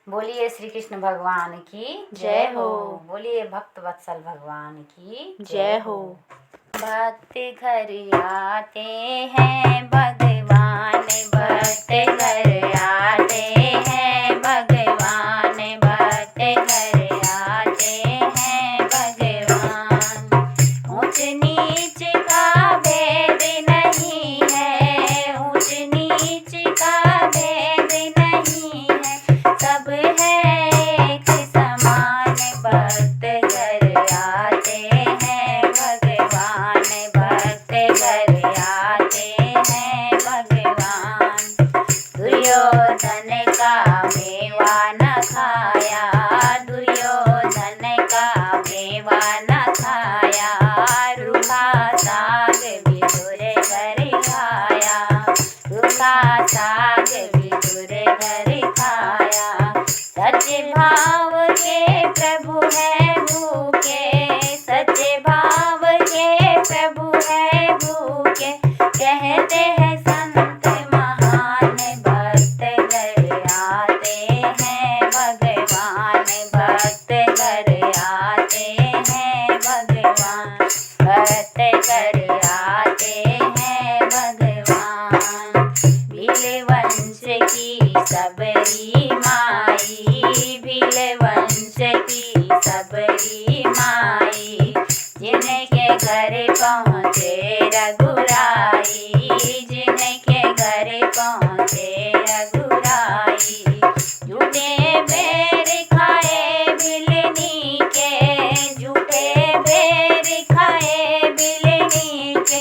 बोलिए श्री कृष्ण भगवान की जय हो। बोलिए भक्त वत्सल भगवान की जय हो। भक्त घर आते हैं भगवान, भक्त घर आते हैं भगवान, भक्त घर आते हैं भगवान। ऊंच नीच का भेद नहीं है, ऊंच नीच का भेद नहीं है, सब है एक समान। भक्त घर आते हैं भगवान, भक्त घर आते हैं भगवान। दुर्योधन का मेवा न खाया, दुर्योधन का मेवा न खाया, रूखा साग विदुर घर खाया, रूखा साग विदुर घर खाया। सच्चे भाव के प्रभु है भूखे, सच्चे भाव के प्रभु है भूखे, कहते हैं संत महान। भक्त घर आते हैं भगवान, भक्त घर आते हैं भगवान, भक्त घर आते हैं भगवान। भीलवंश की सबरी माई, भीलवंश की सबरी माई, जिनके घर पहुँचे रघुराई, जिनके घर पहुँचे रघुराई। झूठे बेर खाए बिलनी के, झूठे बेर खाए बिलनी के,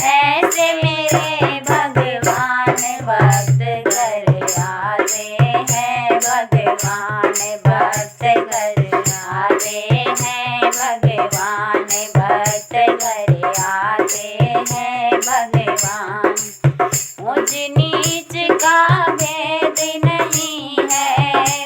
ऐसे मेरे भगवान। भक्त घर आते हैं भगवान, भक्त घर आते हैं भगवान, भक्त घर आते हैं भगवान। ऊंच नीच का भेद नहीं है,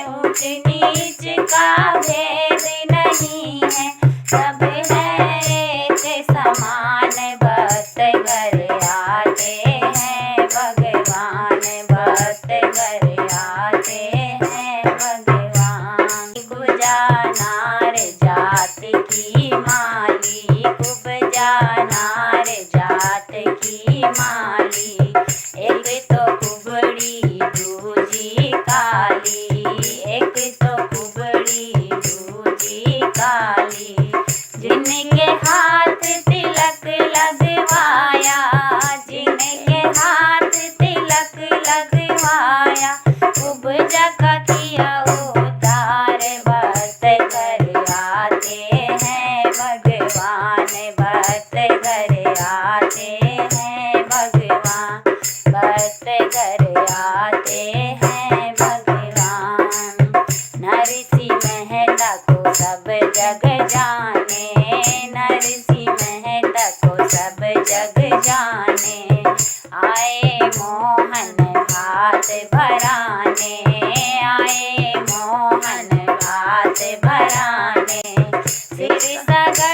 ऊंच नीच का भेद नहीं है, सब है एक समान। भक्त घर आते हैं भगवान, भक्त घर आते हैं भगवान। गुजानार जात की माली, गुजानार जात की माली, एक तो कुबड़ी दूजी काली, एक तो कुबड़ी दूजी काली। जिनके हाथ तिलक लगवाया, जिनके हाथ तिलक लगवाया, उपजा का किया उतार। भक्त घर आते हैं भगवान, भक्त घर आते हैं भगवान, भक्त घर आते हैं भगवान। नरसिंह मेहता को सब जग जाने, नरसिंह मेहता को सब जग जाने, आए मोहन भात भराने, आए मोहन भात भराने। सिर सगर